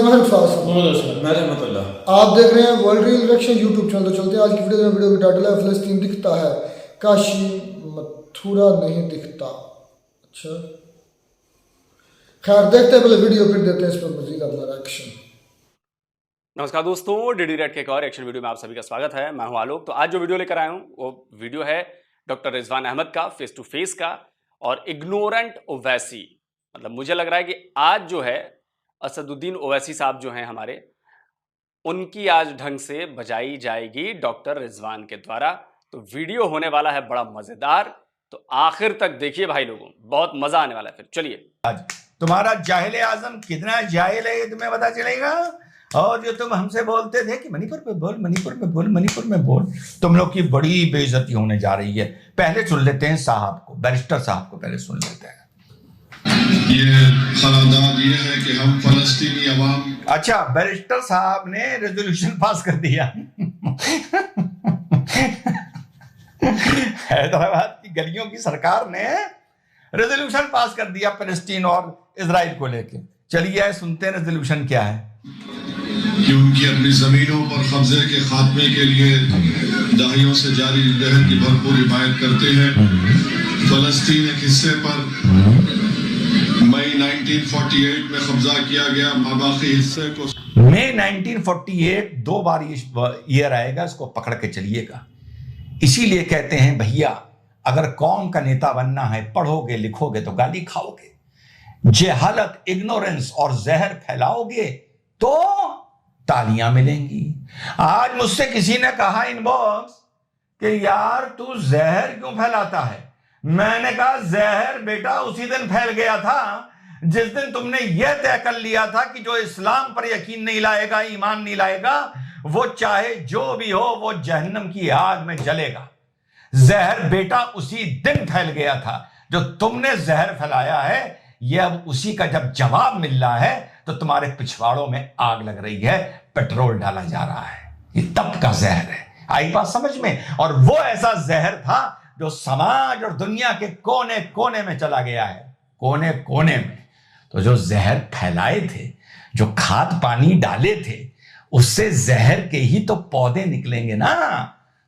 मैं इरफाज हूं। मैं रहमतुल्लाह। आप देख रहे हैं world real reaction YouTube channel. तो चलते हैं आज की वीडियो की टाइटल है फिलिस्तीन दिखता है, काशी मथुरा नहीं दिखता। अच्छा खैर देखते हैं पहले वीडियो, फिर देते हैं इस पर मजीद अपना रिएक्शन। नमस्कार दोस्तों, डीडी रेड के एक और एक्शन वीडियो में आप सभी का स्वागत है। मैं हूं आलोक। तो आज जो वीडियो लेकर आया हूं वो वीडियो है डॉक्टर रिजवान अहमद का, फेस टू फेस का, और इग्नोरेंट ओवैसी। मतलब मुझे लग रहा है कि आज जो है असदुद्दीन ओवैसी साहब जो हैं हमारे, उनकी आज ढंग से बजाई जाएगी डॉक्टर रिजवान के द्वारा। तो वीडियो होने वाला है बड़ा मजेदार, तो आखिर तक देखिए भाई लोगों, बहुत मजा आने वाला है। फिर चलिए। आज तुम्हारा जाहिल आजम कितना जाहिल है ये तुम्हें पता चलेगा। और जो तुम हमसे बोलते थे कि मणिपुर में बोल, मणिपुर में बोल, मणिपुर में बोल, तुम लोग की बड़ी बेइज्जती होने जा रही है। पहले सुन लेते हैं साहब को, बैरिस्टर साहब को पहले सुन लेते हैं। ये करारदाद ये है कि हम फलस्तीनी अवाम। अच्छा, बैरिस्टर साहब ने रेजोल्यूशन पास कर दिया। हैदराबाद की गलियों की सरकार ने रेजोल्यूशन पास कर दिया फलस्तीन और इजराइल को लेके। चलिए आए सुनते हैं रेजोल्यूशन क्या है। कि उनकी अपनी जमीनों पर कब्जे के खात्मे के लिए दहाइयों से जारी जहद की भरपूर हिमायत करते हैं। फलस्तीन एक हिस्से पर मई 1948 में कब्जा किया गया, बाकी हिस्से को मई 1948 दो बार ईयर आएगा, इसको पकड़ के चलिएगा। इसीलिए कहते हैं भैया, अगर कौम का नेता बनना है, पढ़ोगे लिखोगे तो गाली खाओगे, जहालत इग्नोरेंस और जहर फैलाओगे तो तालियां मिलेंगी। आज मुझसे किसी ने कहा इनबॉक्स कि यार तू जहर क्यों फैलाता है। मैंने कहा जहर बेटा उसी दिन फैल गया था जिस दिन तुमने यह तय कर लिया था कि जो इस्लाम पर यकीन नहीं लाएगा, ईमान नहीं लाएगा, वो चाहे जो भी हो वो जहन्नम की आग में जलेगा। जहर बेटा उसी दिन फैल गया था। जो तुमने जहर फैलाया है, यह अब उसी का जब जवाब मिल रहा है तो तुम्हारे पिछवाड़ों में आग लग रही है, पेट्रोल डाला जा रहा है। ये तब का जहर है। आई बात समझ में। और वो ऐसा जहर था जो समाज और दुनिया के कोने कोने में चला गया है, कोने कोने में। तो जो जहर फैलाए थे, जो खाद पानी डाले थे, उससे जहर के ही तो पौधे निकलेंगे ना।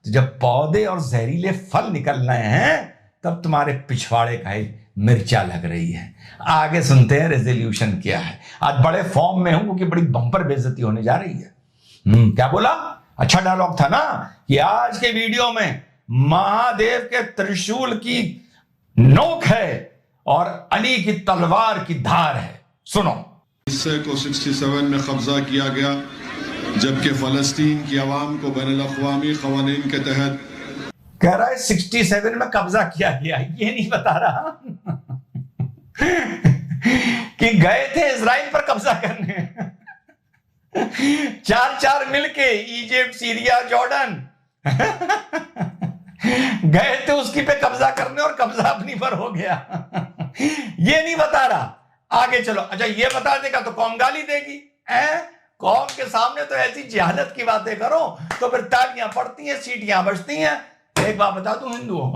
तो जब पौधे और जहरीले फल निकल रहे हैं तब तुम्हारे पिछवाड़े का ही मिर्चा लग रही है। आगे सुनते हैं रेजोल्यूशन क्या है। आज बड़े फॉर्म में हूं क्योंकि बड़ी बम्पर बेइज्जती होने जा रही है। क्या बोला? अच्छा डायलॉग था ना कि आज के वीडियो में महादेव के त्रिशूल की नोक है और अली की तलवार की धार है। सुनो। हिस्से को 67 में कब्जा किया गया, जबकि फलस्तीन की आवाम को बैनुल अक़वामी क़वानीन के तहत कह रहा है 67 में कब्जा किया गया। ये नहीं बता रहा कि गए थे इजराइल पर कब्जा करने। चार मिलके इजिप्ट, सीरिया, जॉर्डन गए थे उसकी पे कब्जा करने और कब्जा अपनी पर हो गया। ये नहीं बता रहा। आगे चलो। अच्छा ये बता देगा तो कौन गाली देगी? कौम के सामने तो ऐसी जहालत की बातें करो तो फिर तालियां पड़ती हैं, सीटियां बजती हैं। एक बात बता दूं हिंदुओं,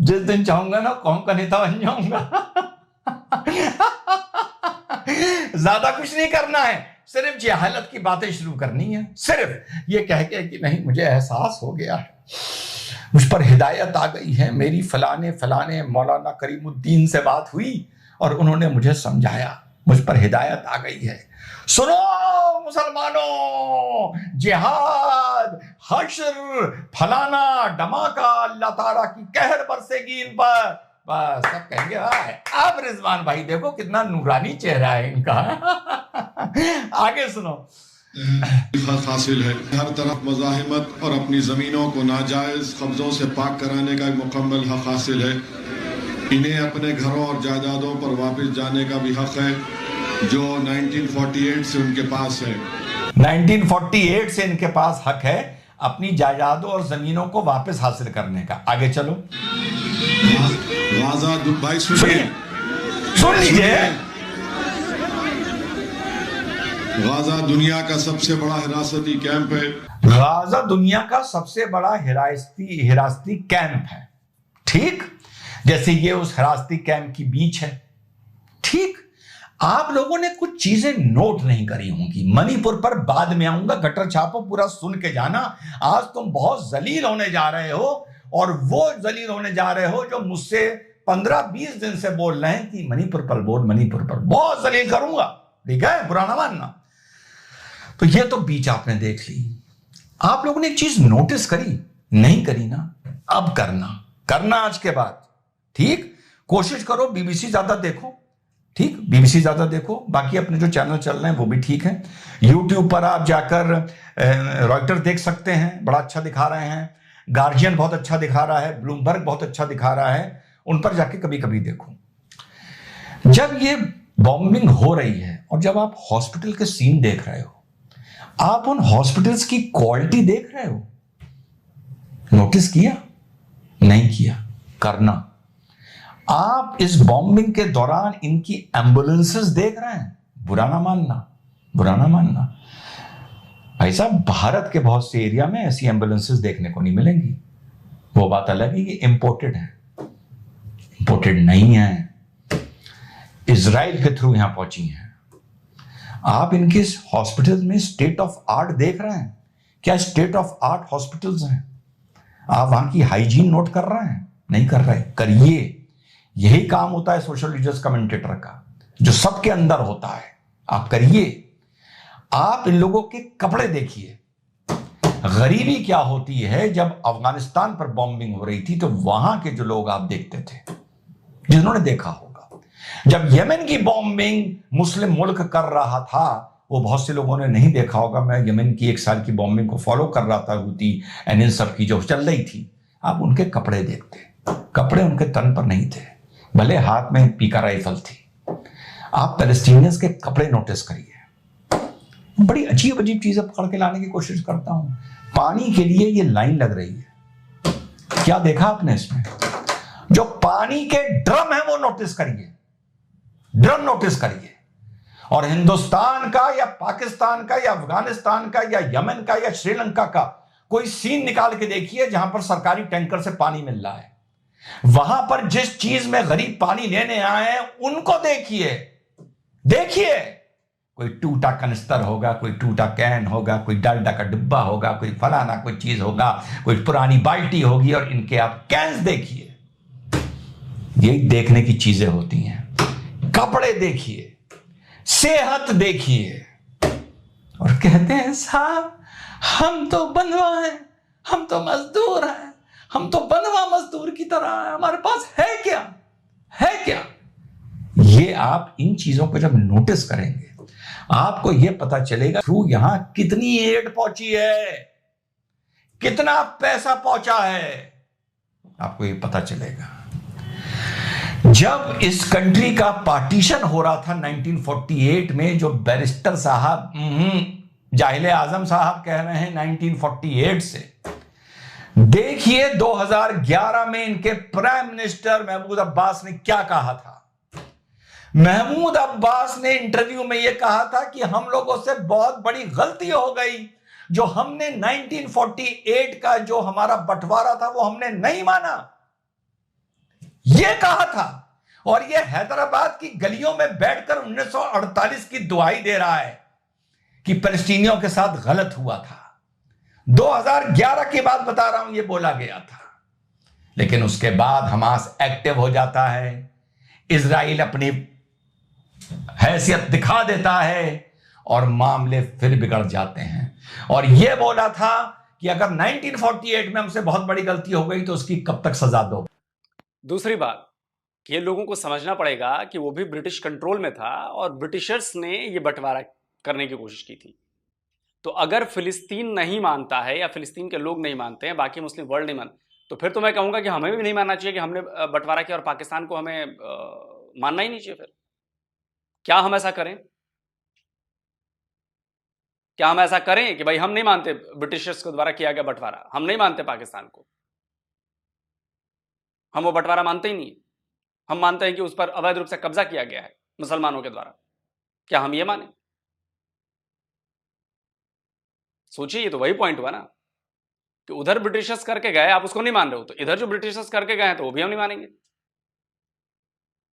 जिस दिन चाहूंगा ना कौम का नेता बन जाऊंगा। ज्यादा कुछ नहीं करना है, सिर्फ जहालत की बातें शुरू करनी है। सिर्फ ये कह के कि नहीं मुझे एहसास हो गया है, मुझ पर हिदायत आ गई है, मेरी फलाने फलाने मौलाना करीमुद्दीन से बात हुई और उन्होंने मुझे समझाया, मुझ पर हिदायत आ गई है। सुनो मुसलमानों, जिहाद, हश्र, फलाना धमाका, अल्लाह ताला की कहर बरसेगी इन पर। बस सब कहेंगे अब रिजवान भाई देखो कितना नूरानी चेहरा है इनका। आगे सुनो। हासिल है हर तरफ मज़ाहिमत और अपनी जमीनों को नाजायज कब्जों से पाक कराने का मुकम्मल हक हासिल है। इन्हें अपने घरों और जायदादों पर वापस जाने का भी हक है जो 1948 से उनके पास है। 1948 से इनके पास हक है अपनी जायदादों और जमीनों को वापस हासिल करने का। आगे चलो। गाजा भाई सुनिए, सुन लीजिए। गाजा दुनिया का सबसे बड़ा हिरासती कैंप है। गाजा दुनिया का सबसे बड़ा हिरासती कैंप है। ठीक, जैसे ये उस हिरासती कैंप की बीच है। ठीक, आप लोगों ने कुछ चीजें नोट नहीं करी होंगी। मणिपुर पर बाद में आऊंगा, गटर छापो पूरा सुन के जाना। आज तुम बहुत जलील होने जा रहे हो, और वो जलील होने जा रहे हो जो मुझसे 15-20 दिन से बोल रहे हैं कि मणिपुर पर बोल, मणिपुर पर बहुत जलील करूंगा, ठीक है, बुरा ना मानना। तो ये तो बीच आपने देख ली। आप लोगों ने एक चीज नोटिस करी? नहीं करी ना, अब करना आज के बाद, ठीक। कोशिश करो बीबीसी ज्यादा देखो, ठीक, बीबीसी ज्यादा देखो। बाकी अपने जो चैनल चल रहे हैं वो भी ठीक है। यूट्यूब पर आप जाकर रॉयटर देख सकते हैं, बड़ा अच्छा दिखा रहे हैं। गार्जियन बहुत अच्छा दिखा रहा है, ब्लूमबर्ग बहुत अच्छा दिखा रहा है, उन पर जाके कभी कभी देखो। जब ये बॉम्बिंग हो रही है और जब आप हॉस्पिटल के सीन देख रहे हो, आप उन हॉस्पिटल्स की क्वालिटी देख रहे हो, नोटिस किया? नहीं किया, करना। आप इस बॉम्बिंग के दौरान इनकी एम्बुलेंसेस देख रहे हैं, बुरा ना मानना, बुरा ना मानना। भाई साहब, भारत के बहुत से एरिया में ऐसी एम्बुलेंसेस देखने को नहीं मिलेंगी। वो बात अलग है कि इंपोर्टेड है, इंपोर्टेड नहीं है, इजराइल के थ्रू यहां पहुंची हैं। आप इनके हॉस्पिटल में स्टेट ऑफ आर्ट देख रहे हैं? क्या स्टेट ऑफ आर्ट हॉस्पिटल्स हैं? आप वहां की हाइजीन नोट कर रहे हैं? नहीं कर रहे, करिए। यही काम होता है सोशल रिलीजियस कमेंटेटर का, जो सबके अंदर होता है। आप करिए। आप इन लोगों के कपड़े देखिए। गरीबी क्या होती है। जब अफगानिस्तान पर बॉम्बिंग हो रही थी तो वहां के जो लोग आप देखते थे, जिन्होंने देखा होगा, जब यमन की बॉम्बिंग मुस्लिम मुल्क कर रहा था, वो बहुत से लोगों ने नहीं देखा होगा। मैं यमन की 1 साल की बॉम्बिंग को फॉलो कर रहा था, हुती एंड इन सब की जो चल रही थी। आप उनके कपड़े देखते, कपड़े उनके तन पर नहीं थे, भले हाथ में पीका राइफल थी। आप पैलेस्टीनियंस के कपड़े नोटिस करिए। बड़ी अजीब अजीब चीजें पकड़ के लाने की कोशिश करता हूं। पानी के लिए ये लाइन लग रही है, क्या देखा आपने इसमें? जो पानी के ड्रम है वो नोटिस करिए, ड्रम नोटिस करिए। और हिंदुस्तान का या पाकिस्तान का या अफगानिस्तान का या यमन का या श्रीलंका का कोई सीन निकाल के देखिए जहां पर सरकारी टैंकर से पानी मिल रहा है। वहां पर जिस चीज में गरीब पानी लेने आए हैं उनको देखिए, देखिए। कोई टूटा कनिस्तर होगा, कोई टूटा कैन होगा, कोई डालडा का डिब्बा होगा, कोई फलाना कोई चीज होगा, कोई पुरानी बाल्टी होगी, और इनके आप कैंस देखिए। यही देखने की चीजें होती हैं। कपड़े देखिए, सेहत देखिए, और कहते हैं साहब हम तो बनवा हैं, हम तो मजदूर हैं, हम तो बनवा मजदूर की तरह हैं, हमारे पास है क्या, है क्या? ये आप इन चीजों को जब नोटिस करेंगे, आपको यह पता चलेगा थ्रू यहां कितनी एड पहुंची है, कितना पैसा पहुंचा है, आपको यह पता चलेगा। जब इस कंट्री का पार्टीशन हो रहा था 1948 में, जो बैरिस्टर साहब जाहिले आजम साहब कह रहे हैं 1948 से, देखिए 2011 में इनके प्राइम मिनिस्टर महमूद अब्बास ने क्या कहा था। महमूद अब्बास ने इंटरव्यू में यह कहा था कि हम लोगों से बहुत बड़ी गलती हो गई, जो हमने 1948 का जो हमारा बंटवारा था वो हमने नहीं माना, यह कहा था। और यह हैदराबाद की गलियों में बैठकर 1948 की दुहाई दे रहा है कि फलस्तीनियों के साथ गलत हुआ था। 2011 की बात बता रहा हूं, यह बोला गया था। लेकिन उसके बाद हमास एक्टिव हो जाता है, इजराइल अपनी हैसियत दिखा देता है और मामले फिर बिगड़ जाते हैं। और यह बोला था कि अगर 1948 में हमसे बहुत बड़ी गलती हो गई तो उसकी कब तक सजा दो। दूसरी बात, ये लोगों को समझना पड़ेगा कि वो भी ब्रिटिश कंट्रोल में था और ब्रिटिशर्स ने ये बंटवारा करने की कोशिश की थी। तो अगर फिलिस्तीन नहीं मानता है या फिलिस्तीन के लोग नहीं मानते हैं, बाकी मुस्लिम वर्ल्ड नहीं मानते, तो फिर तो मैं कहूंगा कि हमें भी नहीं मानना चाहिए कि हमने बंटवारा किया और पाकिस्तान को हमें मानना ही नहीं चाहिए। फिर क्या हम ऐसा करें? क्या हम ऐसा करें कि भाई हम नहीं मानते ब्रिटिशर्स के द्वारा किया गया बंटवारा, हम नहीं मानते पाकिस्तान को, हम वो बंटवारा मानते ही नहीं, हम मानते हैं कि उस पर अवैध रूप से कब्जा किया गया है मुसलमानों के द्वारा? क्या हम ये माने? सोचिए, ये तो वही पॉइंट हुआ ना कि उधर ब्रिटिशर्स करके गए, आप उसको नहीं मान रहे हो, तो इधर जो ब्रिटिशर्स करके गए हैं तो वो भी हम नहीं मानेंगे।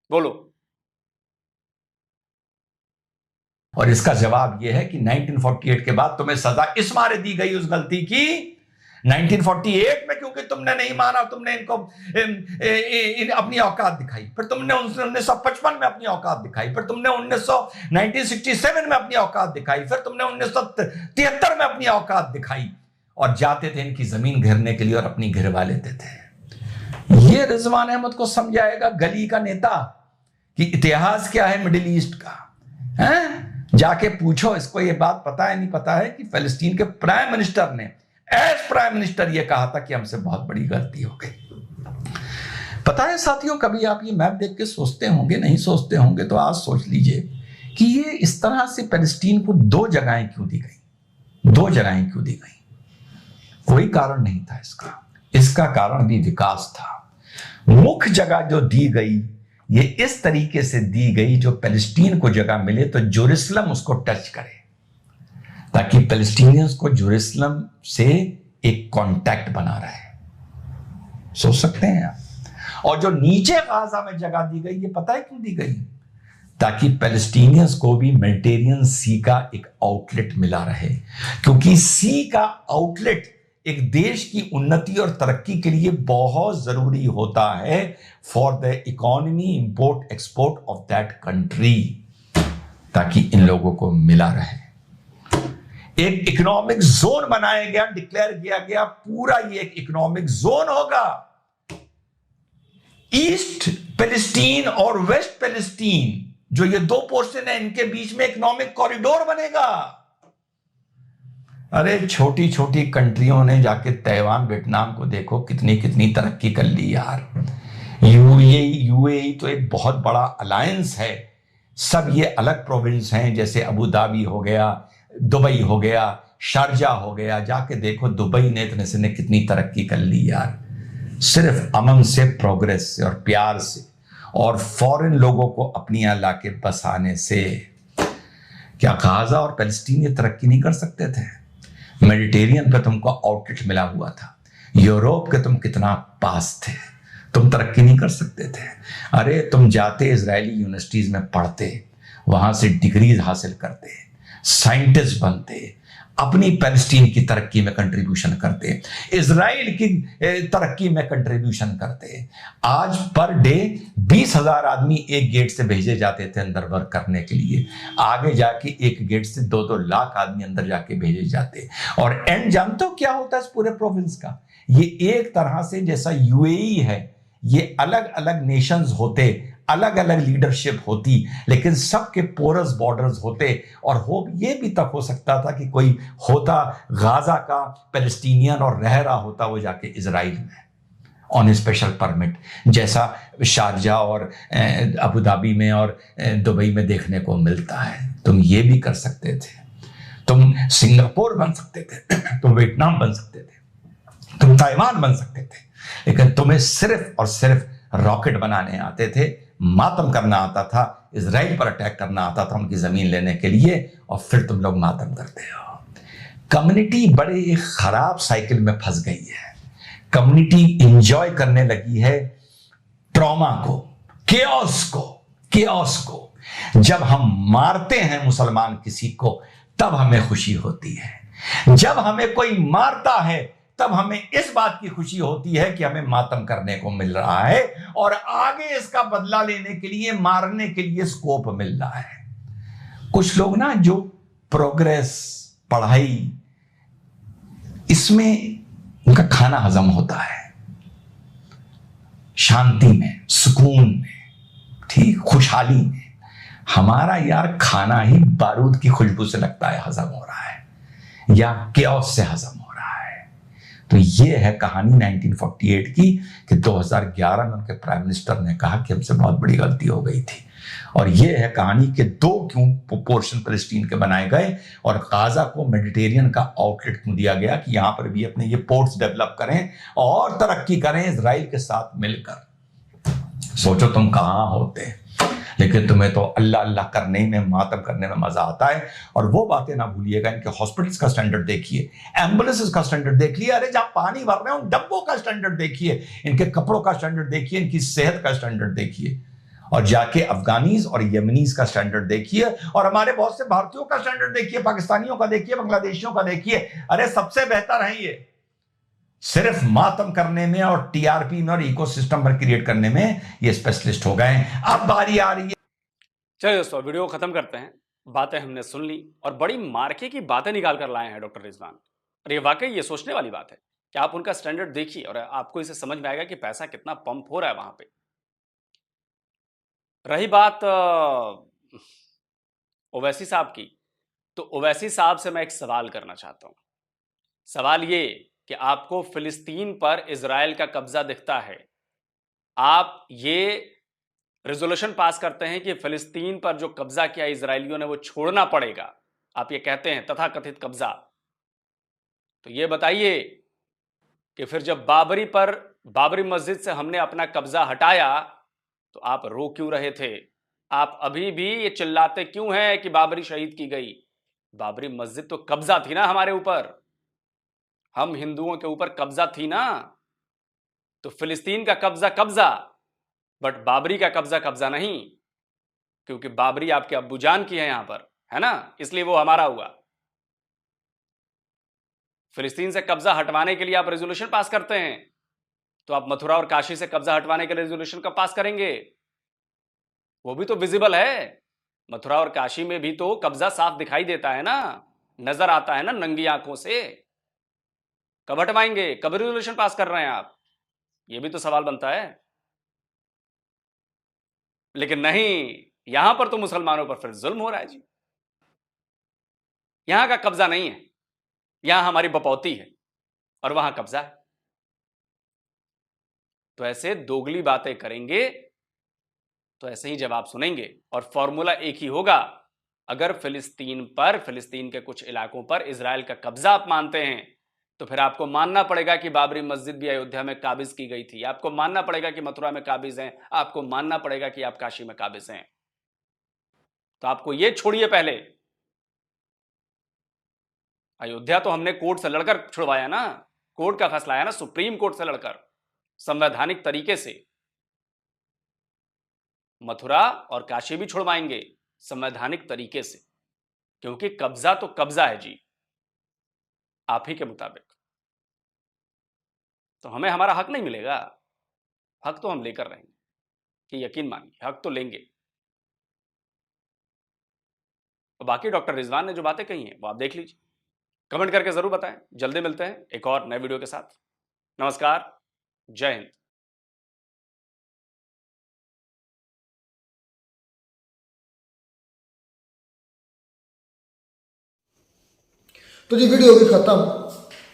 बोलो, और इसका जवाब यह है कि 1948 के बाद तुम्हें सजा इस मारे दी गई उस गलती की 1948 में, क्योंकि तुमने नहीं माना, तुमने इनको अपनी औकात दिखाई, फिर तुमने 1955 में अपनी औकात दिखाई, फिर तुमने 1967 में अपनी औकात दिखाई, फिर तुमने 1973 में अपनी औकात दिखाई, और जाते थे इनकी जमीन घेरने के लिए और अपनी घिरवा लेते थे। ये रिजवान अहमद को समझाएगा गली का नेता कि इतिहास क्या है मिडिल ईस्ट का, है? जाके पूछो इसको, ये बात पता है नहीं पता है कि फिलिस्तीन के प्राइम मिनिस्टर ने एज प्राइम मिनिस्टर ये कहा था कि हमसे बहुत बड़ी गलती हो गई। पता है साथियों, कभी आप ये मैप देख के सोचते होंगे, नहीं सोचते होंगे तो आज सोच लीजिए कि ये इस तरह से फिलिस्तीन को दो जगहें क्यों दी गई, दो जगहें क्यों दी गई? कोई कारण नहीं था इसका कारण भी विकास था। मुख्य जगह जो दी गई ये इस तरीके से दी गई जो फिलिस्तीन को जगह मिले तो जेरूसलम उसको टच करे, ताकि फिलिस्तीनियंस को जेरूसलम से एक कांटेक्ट बना रहे। सोच सकते हैं आप। और जो नीचे गाजा में जगह दी गई, ये पता है क्यों दी गई? ताकि पैलेस्टीनियंस को भी मेडिटेरियन सी का एक आउटलेट मिला रहे, क्योंकि सी का आउटलेट एक देश की उन्नति और तरक्की के लिए बहुत जरूरी होता है for the economy import export of that country, ताकि इन लोगों को मिला रहे। एक इकोनॉमिक जोन बनाया गया, डिक्लेयर किया गया, पूरा ये एक इकोनॉमिक जोन होगा। ईस्ट पैलेस्टीन और वेस्ट पैलेस्टीन जो ये दो पोर्शन है, इनके बीच में इकोनॉमिक कॉरिडोर बनेगा। अरे छोटी छोटी कंट्रियों ने जाके ताइवान वियतनाम को देखो कितनी कितनी तरक्की कर ली यार। यूएई तो एक बहुत बड़ा अलायंस है, सब ये अलग प्रोविंस हैं, जैसे अबू धाबी हो गया, दुबई हो गया, शारजा हो गया। जाके देखो दुबई ने इतने से ने कितनी तरक्की कर ली यार, सिर्फ अमन से, प्रोग्रेस से और प्यार से और फॉरेन लोगों को अपनी यहां लाके बसाने से। क्या गाजा और पैलेस्टीन ये तरक्की नहीं कर सकते थे? मेडिटेरियन पे तुमको आउटलेट मिला हुआ था, यूरोप के तुम कितना पास थे, तुम तरक्की नहीं कर सकते थे? अरे तुम जाते इजरायली यूनिवर्सिटीज में पढ़ते, वहां से डिग्रीज हासिल करते, साइंटिस्ट बनते, अपनी पैलेस्टीन की तरक्की में कंट्रीब्यूशन करते, इजराइल की तरक्की में कंट्रीब्यूशन करते। आज पर डे 20,000 आदमी एक गेट से भेजे जाते थे अंदर वर्क करने के लिए, आगे जाके एक गेट से 2-2 लाख आदमी अंदर जाके भेजे जाते। और एंड जानते हो क्या होता है इस पूरे प्रोविंस का? ये एक तरह से जैसा यूएई है, ये अलग अलग नेशंस होते, अलग अलग लीडरशिप होती, लेकिन सबके पोरस बॉर्डर्स होते। और हो ये भी तक हो सकता था कि कोई होता गाजा का पैलेस्टीनियन और रह रहा होता वो जाके इजराइल में ऑन स्पेशल परमिट, जैसा शारजा और अबू धाबी में और दुबई में देखने को मिलता है। तुम ये भी कर सकते थे, तुम सिंगापुर बन सकते थे, तुम वियतनाम बन सकते थे, तुम ताइवान बन सकते थे, लेकिन तुम्हें सिर्फ और सिर्फ रॉकेट बनाने आते थे, मातम करना आता था, इजराइल पर अटैक करना आता था उनकी जमीन लेने के लिए, और फिर तुम लोग मातम करते हो। कम्युनिटी बड़े एक खराब साइकिल में फंस गई है। कम्युनिटी एंजॉय करने लगी है ट्रॉमा को, केओस को। जब हम मारते हैं मुसलमान किसी को तब हमें खुशी होती है, जब हमें कोई मारता है तब हमें इस बात की खुशी होती है कि हमें मातम करने को मिल रहा है और आगे इसका बदला लेने के लिए, मारने के लिए स्कोप मिल रहा है। कुछ लोग ना जो प्रोग्रेस, पढ़ाई, इसमें उनका खाना हजम होता है, शांति में, सुकून में, ठीक, खुशहाली में। हमारा यार खाना ही बारूद की खुशबू से लगता है हजम हो रहा है या केओस से हजम हो रहा है। तो ये है कहानी 1948 की कि 2011 में उनके प्राइम मिनिस्टर ने कहा कि हमसे बहुत बड़ी गलती हो गई थी। और ये है कहानी कि 2 क्यों पोर्शन पैलेस्टीन के बनाए गए और गाजा को मेडिटेरियन का आउटलेट क्यों दिया गया कि यहां पर भी अपने ये पोर्ट्स डेवलप करें और तरक्की करें इजराइल के साथ मिलकर। सोचो तुम कहां होते, लेकिन तुम्हें तो अल्लाह अल्लाह करने में, मातम करने में मजा आता है। और वो बातें ना भूलिएगा, इनके हॉस्पिटल्स का स्टैंडर्ड देखिए, एम्बुलेंसेस का स्टैंडर्ड देखिए, अरे जहां पानी भर रहे हैं उन डब्बों का स्टैंडर्ड देखिए, इनके कपड़ों का स्टैंडर्ड देखिए, इनकी सेहत का स्टैंडर्ड देखिए। और जाके अफगानीज और यमनीज का स्टैंडर्ड देखिए, और हमारे बहुत से भारतीयों का स्टैंडर्ड देखिए, पाकिस्तानियों का देखिए, बांग्लादेशियों का देखिए। अरे सबसे बेहतर है ये, सिर्फ मातम करने में और टीआरपी में और इकोसिस्टम पर क्रिएट करने में ये स्पेशलिस्ट हो गए हैं। अब बारी आ रही है। चलिए दोस्तों, वीडियो को खत्म करते हैं। बातें हमने सुन ली और बड़ी मार्के की बातें निकाल कर लाए हैं डॉक्टर रिजवान, और ये वाकई ये सोचने वाली बात है कि आप उनका स्टैंडर्ड देखिए और आपको इसे समझ में आएगा कि पैसा कितना पंप हो रहा है वहां पे। रही बात ओवैसी साहब की, तो ओवैसी साहब से मैं एक सवाल करना चाहता हूं। सवाल ये कि आपको फिलिस्तीन पर इजराइल का कब्जा दिखता है, आप ये रेजोल्यूशन पास करते हैं कि फिलिस्तीन पर जो कब्जा किया इजरायलियों ने वो छोड़ना पड़ेगा, आप ये कहते हैं तथाकथित कब्जा, तो ये बताइए कि फिर जब बाबरी मस्जिद से हमने अपना कब्जा हटाया तो आप रो क्यों रहे थे? आप अभी भी ये चिल्लाते क्यों हैं कि बाबरी शहीद की गई? बाबरी मस्जिद तो कब्जा थी ना हमारे ऊपर, हम हिंदुओं के ऊपर कब्जा थी ना। तो फिलिस्तीन का कब्जा, बट बाबरी का कब्जा नहीं, क्योंकि बाबरी आपके अब्बूजान की है यहां पर, है ना, इसलिए वो हमारा हुआ। फिलिस्तीन से कब्जा हटवाने के लिए आप रेजोल्यूशन पास करते हैं, तो आप मथुरा और काशी से कब्जा हटवाने के लिए रेजोल्यूशन कब पास करेंगे? वो भी तो विजिबल है, मथुरा और काशी में भी तो कब्जा साफ दिखाई देता है ना, नजर आता है ना नंगी आंखों से। कब हटवाएंगे? कब रेजोल्यूशन पास कर रहे हैं आप? ये भी तो सवाल बनता है। लेकिन नहीं, यहां पर तो मुसलमानों पर फिर जुल्म हो रहा है जी। यहां का कब्जा नहीं है, यहां हमारी बपौती है और वहां कब्जा है। तो ऐसे दोगली बातें करेंगे तो ऐसे ही जवाब सुनेंगे, और फॉर्मूला एक ही होगा। अगर फिलिस्तीन के कुछ इलाकों पर इजराइल का कब्जा आप मानते हैं, तो फिर आपको मानना पड़ेगा कि बाबरी मस्जिद भी अयोध्या में काबिज की गई थी, आपको मानना पड़ेगा कि मथुरा में काबिज हैं, आपको मानना पड़ेगा कि आप काशी में काबिज हैं। तो आपको यह छोड़िए, पहले अयोध्या तो हमने कोर्ट से लड़कर छुड़वाया ना, कोर्ट का फैसला आया ना, सुप्रीम कोर्ट से लड़कर संवैधानिक तरीके से। मथुरा और काशी भी छुड़वाएंगे संवैधानिक तरीके से, क्योंकि कब्जा तो कब्जा है जी, आप ही के मुताबिक। तो हमें हमारा हक नहीं मिलेगा? हक तो हम लेकर रहेंगे, कि यकीन मानिए हक तो लेंगे। तो बाकी डॉक्टर रिजवान ने जो बातें कही हैं वो आप देख लीजिए, कमेंट करके जरूर बताएं। जल्दी मिलते हैं एक और नए वीडियो के साथ। नमस्कार, जय हिंद। तो जी वीडियो भी ख़त्म।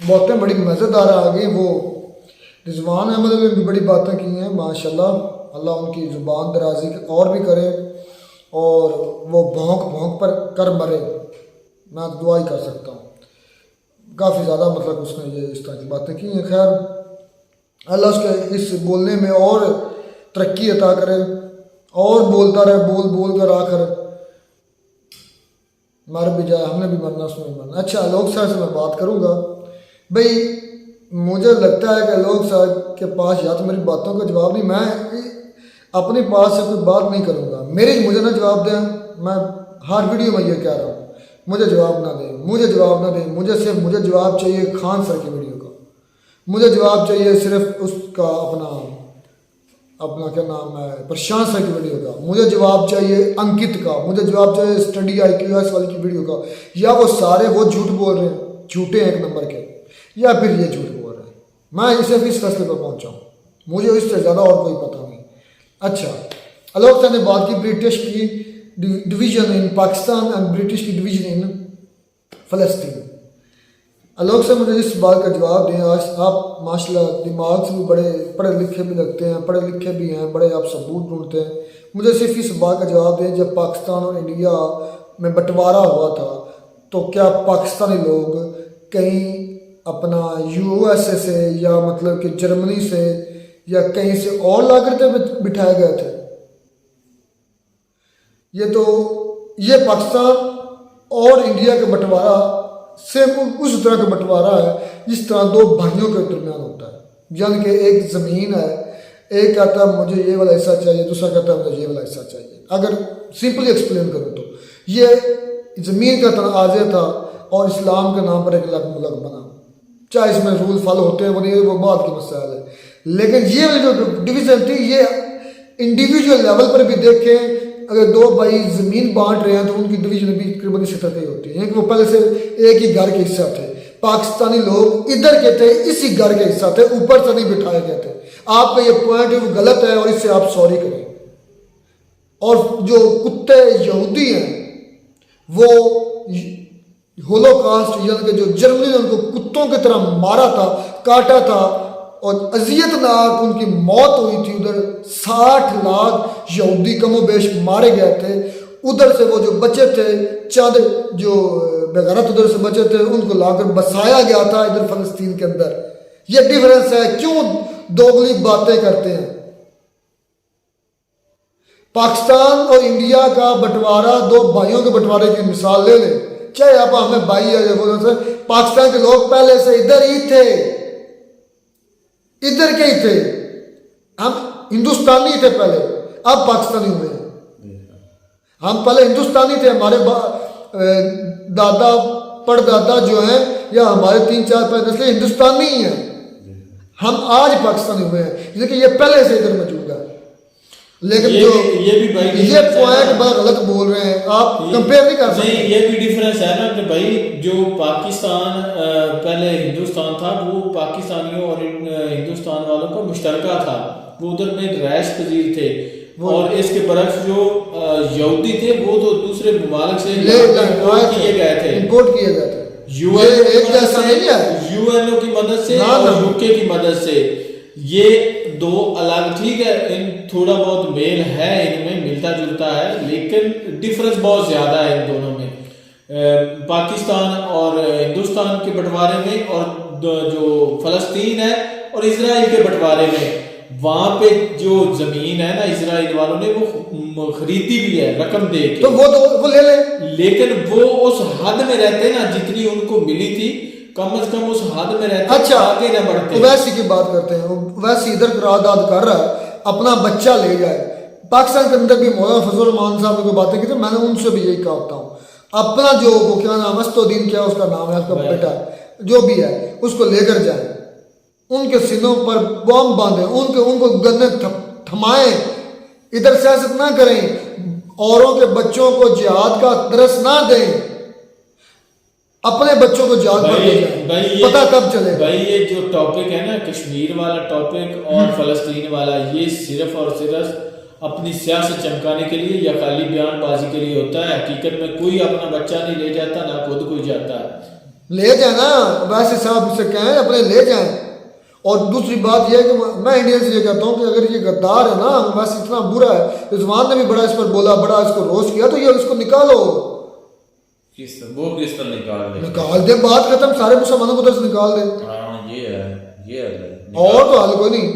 बातें बड़ी मज़ेदार आ गई। वो रिजवान अहमद ने भी बड़ी बातें की हैं माशाल्लाह, अल्लाह उनकी ज़ुबान दराजी और भी करे और वो भौंक पर कर मरे, मैं दुआ ही कर सकता हूँ। काफ़ी ज़्यादा मतलब उसने ये इस तरह की बातें की हैं। खैर अल्लाह उसके इस बोलने में और तरक्की अता करे और बोलता रहे, बोल कर आकर मर भी जाए, हमने भी मरना, उसने भी मरना। अच्छा, लोग साहब से मैं बात करूँगा। भाई मुझे लगता है कि लोग साहब के पास या तो मेरी बातों का जवाब नहीं, मैं अपने पास से कोई बात नहीं करूँगा। मुझे ना जवाब दें, मैं हर वीडियो में ये कह रहा हूँ, मुझे जवाब ना दें, मुझे जवाब चाहिए खान सर की वीडियो का, मुझे जवाब चाहिए सिर्फ उसका अपना क्या नाम है, प्रशांत सर की वीडियो का, मुझे जवाब चाहिए अंकित का, मुझे जवाब चाहिए स्टडी IQS वाली की वीडियो का। या वो सारे वो झूठ बोल रहे हैं, झूठे एक नंबर के, या फिर ये झूठ बोल रहे हैं। मैं सिर्फ इस फैसले पर पहुंचा हूँ, मुझे इससे ज़्यादा और कोई पता नहीं। अच्छा, आलोक सर ने बात की ब्रिटिश की division in Pakistan and British की डिवीजन इन फ़लस्तीन। आलोक सर मुझे इस बात का जवाब दें। आज आप माशाल्लाह दिमाग से भी बड़े पढ़े लिखे भी लगते हैं, पढ़े लिखे भी हैं, बड़े आप सबूत ढूंढते हैं। मुझे सिर्फ इस बात का जवाब दें, जब पाकिस्तान और इंडिया में बंटवारा हुआ था तो क्या पाकिस्तानी लोग कहीं अपना USA से या मतलब कि जर्मनी से या कहीं से और लाकर बिठाए गए थे? ये पाकिस्तान और इंडिया का बंटवारा सेम उस तरह का बंटवारा है जिस तरह दो भाइयों के दरमियान होता है। यानी कि एक ज़मीन है, एक कहता है मुझे ये वाला हिस्सा चाहिए, दूसरा कहता है मुझे ये वाला हिस्सा चाहिए। अगर सिंपली एक्सप्लेन करूँ तो ये ज़मीन का तनाज़ा था और इस्लाम के नाम पर एक अलग मुल्क बना, चाहे इसमें रूल फॉलो होते हैं वो नहीं, वो बात की मसाइल है। लेकिन ये वाली जो डिवीज़न थी ये इंडिविजुअल लेवल पर भी देखें, अगर दो भाई ज़मीन बांट रहे हैं तो उनकी डिवीजन भी तकरीबन इसी तरह की होती है कि वो पहले से एक ही घर के हिस्सा थे। पाकिस्तानी लोग इधर के थे, इसी घर के हिस्सा थे, ऊपर से नहीं बिठाए गए थे। आपका ये पॉइंट है वो गलत है और इससे आप सॉरी करें। और जो कुत्ते यहूदी हैं वो होलोकास्ट यानी कि जो जर्मनी ने उनको कुत्तों की तरह मारा था, काटा था और अजियतनाक उनकी मौत हुई थी। उधर 60 लाख यहूदी कमोबेश मारे गए थे। उधर से वो जो बचे थे चंद जो बेगैरत उधर से बचे थे उनको लाकर बसाया गया था इधर फलस्तीन के अंदर। ये डिफरेंस है। क्यों दोगली बातें करते हैं? पाकिस्तान और इंडिया का बंटवारा दो भाइयों के बंटवारे की मिसाल ले लें, चाहे आप हमें भाई है बोलो से, पाकिस्तान के लोग पहले से इधर ही थे, इधर के ही थे। हम हिंदुस्तानी थे पहले, अब पाकिस्तानी हुए हैं। हम पहले हिंदुस्तानी थे, हमारे दादा परदादा जो हैं या हमारे 3-4 नस्लें हिंदुस्तानी ही हैं। हम आज पाकिस्तानी हुए हैं, लेकिन ये पहले से इधर मौजूद है। लेकिन ये भी भाई ये पॉइंट बड़ा गलत बोल रहे हैं आप, कंपेयर नहीं कर सकते। नहीं, ये भी डिफरेंस है ना कि भाई जो पाकिस्तान पहले हिंदुस्तान था वो पाकिस्तानियों और हिंदुस्तान वालों का मुश्तरका था, वो उधर में रैश पजीर थे। और इसके बरक्स जो यहूदी थे वो तो दूसरे मुमालिक से इम्पोर्ट किए गए थे, यूएनओ की मदद से और यूके की मदद से। ये दो अलग, ठीक है, इन थोड़ा बहुत मेल है, इनमें मिलता जुलता है, लेकिन डिफरेंस बहुत ज्यादा है इन दोनों में, पाकिस्तान और हिंदुस्तान के बंटवारे में और जो फलस्तीन है और इजराइल के बंटवारे में। वहां पे जो जमीन है ना इजराइल वालों ने वो खरीदी भी है रकम दे के, तो वो ले ले, लेकिन वो उस हद में रहते ना जितनी उनको मिली थी, कम से कम उस हद में रहते। अच्छा, आगे न बढ़ते। वैसी की बात करते हैं, वैसे इधर करारदाद कर रहा है अपना बच्चा ले जाए। पाकिस्तान के अंदर भी मौलाना फजल रहमान साहब ने कोई बातें की थी, मैंने उनसे भी यही कहता हूँ, अपना जो वो क्या नाम अस्तुद्दीन क्या उसका नाम है, उसका बेटा जो भी है उसको लेकर जाए, उनके सीनों पर बम बांधे, उनको गन्ने थमाए, इधर सियासत ना करें, औरों के बच्चों को जिहाद का दरस ना दें, अपने बच्चों को जिहाद पर ले जाएं, पता कब चले। भाई ये जो टॉपिक है ना कश्मीर वाला टॉपिक और फलस्तीन वाला, ये सिर्फ और सिर्फ अपनी सियासत चमकाने के लिए या खाली बयानबाजी के लिए होता है। हकीकत में कोई अपना बच्चा नहीं ले जाता, ना खुद कोई जाता है। ले जाए ना, वैसे साहब से कहें अपने ले जाएं। और दूसरी बात यह है कि मैं इंडिया से ये कहता हूँ कि अगर ये गद्दार है ना, वैसे इतना बुरा है, रिजवान ने भी बड़ा इस पर बोला, बड़ा इसको रोस्ट किया, तो ये इसको निकालो। किस तरह निकाल दे, बात खत्म, सारे मुसलमानों को उधर से निकाल दे। हाँ, ये है और तो हल कोई नहीं,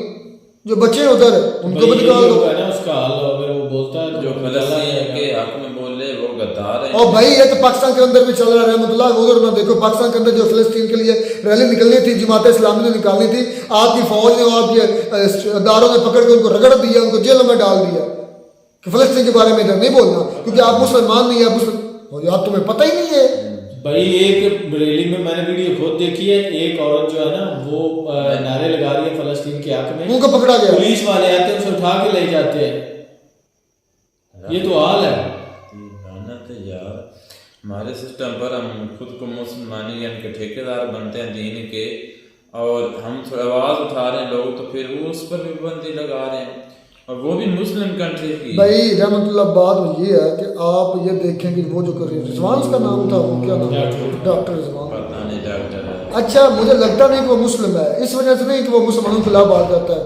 जो बच्चे हैं उधर उनको भी निकाल दो। उसका हल अगर वो बोलता है जो फलस्तीन के हक में बोले वो गद्दार है। और भाई ये तो पाकिस्तान के अंदर भी चल रहा है, रहमतुल्लाह उधर ना देखो, पाकिस्तान के अंदर जो फिलिस्तीन के लिए रैली निकलनी थी, जमात इस्लामी ने निकालनी थी, आपकी फौज ने और आपके अदारों ने पकड़ के उनको रगड़ दिया, उनको जेलों में डाल दिया कि फिलिस्तीन के बारे में इधर नहीं बोलना, क्योंकि आप मुसलमान नहीं है, आप तुम्हें पता ही नहीं है। भाई एक रैली में मैंने वीडियो खुद देखी है, एक औरत जो है ना वो नारे लगा रही है फलस्तीन के हक में, उनको पकड़ा गया, पुलिस वाले आते हैं उसे उठा के ले जाते हैं। ये तो हाल है यार, हमारे सिस्टम पर हम खुद को मुसलमानी यानी कि ठेकेदार बनते हैं दीन के, और हम आवाज उठा रहे हैं लोग, तो फिर वो उस पर भी पाबंदी लगा रहे हैं, और वो भी मुस्लिम कंट्री की। भाई रहमतुल्लाह बात ये है कि आप ये देखें कि वो जो कर रही है, रिजवान का नाम था, वो क्या नाम है, डॉक्टर रिजवान, पता नहीं डॉक्टर है। अच्छा, मुझे लगता नहीं कि वो मुस्लिम है, इस वजह से नहीं कि वो मुसलमानों के खिलाफ बात करता है,